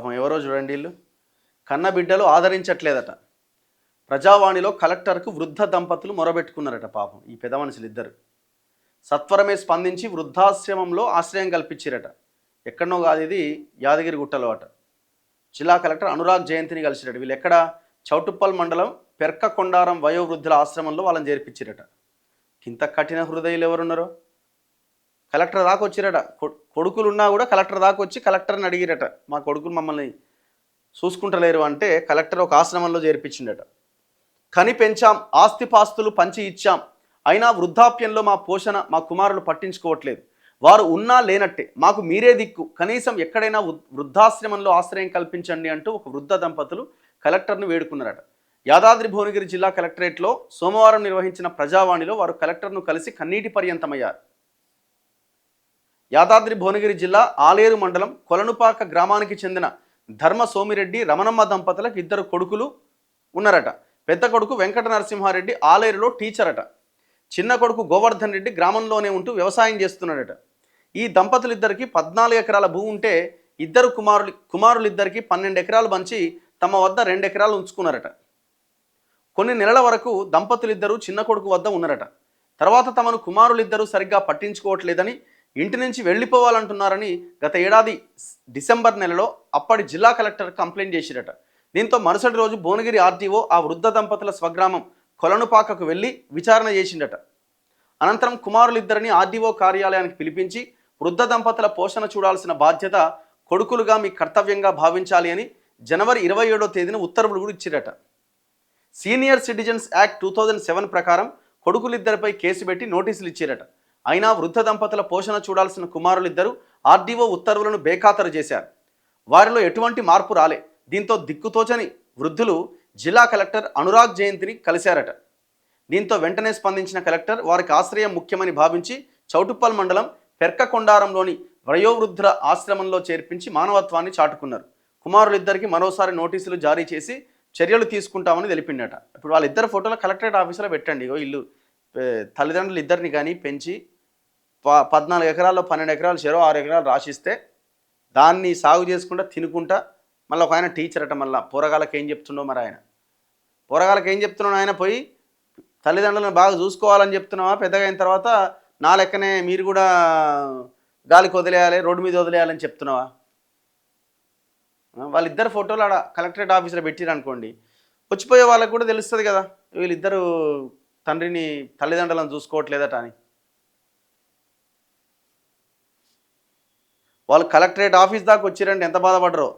పాపం ఎవరో చూడండి వీళ్ళు కన్న బిడ్డలు ఆదరించట్లేదట. ప్రజావాణిలో కలెక్టర్కు వృద్ధ దంపతులు మొరబెట్టుకున్నారట. పాపం ఈ పెద్ద మనుషులు ఇద్దరు సత్వరమే స్పందించి వృద్ధాశ్రమంలో ఆశ్రయం కల్పించారట. ఎక్కడనో కాదు, ఇది యాదగిరి గుట్టలో అట. జిల్లా కలెక్టర్ అనురాగ్ జయంతిని కలిసిరట. వీళ్ళు ఎక్కడ? చౌటుప్పల్ మండలం పెర్కకొండారం వయోవృద్ధుల ఆశ్రమంలో వాళ్ళని చేర్పించారట. ఇంత కఠిన హృదయులు ఎవరున్నారో కలెక్టర్ దాకా వచ్చిరట. కొడుకులు ఉన్నా కూడా కలెక్టర్ దాకా వచ్చి కలెక్టర్ని అడిగిరట, మా కొడుకులు మమ్మల్ని చూసుకుంటలేరు అంటే కలెక్టర్ ఒక ఆశ్రమంలో చేర్పించిండట. కని పెంచాం, ఆస్తిపాస్తులు పంచి ఇచ్చాం, అయినా వృద్ధాప్యంలో మా పోషణ మా కుమారులు పట్టించుకోవట్లేదు. వారు ఉన్నా లేనట్టే, మాకు మీరే దిక్కు, కనీసం ఎక్కడైనా వృద్ధాశ్రమంలో ఆశ్రయం కల్పించండి అంటూ ఒక వృద్ధ దంపతులు కలెక్టర్ను వేడుకున్నారట. యాదాద్రి భువనగిరి జిల్లా కలెక్టరేట్లో సోమవారం నిర్వహించిన ప్రజావాణిలో వారు కలెక్టర్ను కలిసి కన్నీటి పర్యంతమయ్యారు. యాదాద్రి భువనగిరి జిల్లా ఆలేరు మండలం కొలనుపాక గ్రామానికి చెందిన ధర్మ సోమిరెడ్డి రమణమ్మ దంపతులకు ఇద్దరు కొడుకులు ఉన్నారట. పెద్ద కొడుకు వెంకట నరసింహారెడ్డి ఆలేరులో టీచర్ అట. చిన్న కొడుకు గోవర్ధన్ రెడ్డి గ్రామంలోనే ఉంటూ వ్యవసాయం చేస్తున్నాడట. ఈ దంపతులిద్దరికి 14 ఎకరాల భూమి ఉంటే ఇద్దరు కుమారులిద్దరికి 12 ఎకరాలు పంచి తమ వద్ద 2 ఎకరాలు ఉంచుకున్నారట. కొన్ని నెలల వరకు దంపతులిద్దరూ చిన్న కొడుకు వద్ద ఉన్నారట. తర్వాత తమను కుమారులిద్దరూ సరిగ్గా పట్టించుకోవట్లేదని, ఇంటి నుంచి వెళ్ళిపోవాలంటున్నారని గత ఏడాది డిసెంబర్ నెలలో అప్పటి జిల్లా కలెక్టర్ కంప్లైంట్ చేసిరట. దీంతో మరుసటి రోజు భువనగిరి ఆర్టీఓ ఆ వృద్ధ దంపతుల స్వగ్రామం కొలనుపాకకు వెళ్ళి విచారణ చేసిండట. అనంతరం కుమారులిద్దరిని ఆర్డీఓ కార్యాలయానికి పిలిపించి వృద్ధ దంపతుల పోషణ చూడాల్సిన బాధ్యత కొడుకులుగా మీ కర్తవ్యంగా భావించాలి అని జనవరి 27వ తేదీన ఉత్తర్వులు కూడా ఇచ్చిరట. సీనియర్ సిటిజన్స్ యాక్ట్ 2007 ప్రకారం కొడుకులిద్దరిపై కేసు పెట్టి నోటీసులు ఇచ్చిరట. అయినా వృద్ధ దంపతుల పోషణ చూడాల్సిన కుమారులిద్దరూ ఆర్డీఓ ఉత్తర్వులను బేఖాతరు చేశారు. వారిలో ఎటువంటి మార్పు రాలే. దీంతో దిక్కుతోచని వృద్ధులు జిల్లా కలెక్టర్ అనురాగ్ జయంతిని కలిశారట. దీంతో వెంటనే స్పందించిన కలెక్టర్ వారికి ఆశ్రయం ముఖ్యమని భావించి చౌటుప్పల్ మండలం పెర్కకొండారంలోని వయోవృద్ధుల ఆశ్రమంలో చేర్పించి మానవత్వాన్ని చాటుకున్నారు. కుమారులిద్దరికి మరోసారి నోటీసులు జారీ చేసి చర్యలు తీసుకుంటామని తెలిపిండట. ఇప్పుడు వాళ్ళిద్దరు ఫోటోలు కలెక్టరేట్ ఆఫీసులో పెట్టండి. ఇల్లు తల్లిదండ్రులు ఇద్దరిని కానీ పెంచి 14 ఎకరాల్లో 12 ఎకరాలు చెరో 6 ఎకరాలు రాసిస్తే దాన్ని సాగు చేసుకుంటా తినుకుంటా మళ్ళీ ఒక ఆయన టీచర్ అట. మళ్ళీ పోరగాళ్ళకి ఏం చెప్తుండో మరి ఆయన పోరగాళ్ళకి ఏం చెప్తున్నాడు ఆయన? పోయి తల్లిదండ్రులను బాగా చూసుకోవాలని చెప్తున్నావా? పెద్దగా అయిన తర్వాత నా లెక్కనే మీరు కూడా గాలికి వదిలేయాలి, రోడ్డు మీద వదిలేయాలని చెప్తున్నావా? వాళ్ళిద్దరు ఫోటోలు ఆడ కలెక్టరేట్ ఆఫీసులో పెట్టిరనుకోండి, వచ్చిపోయే వాళ్ళకు కూడా తెలుస్తుంది కదా వీళ్ళిద్దరు తల్లిదండ్రులను చూసుకోవట్లేదట అని. వాళ్ళు కలెక్టరేట్ ఆఫీస్ దాకా వచ్చిరంటే ఎంత బాధపడరో.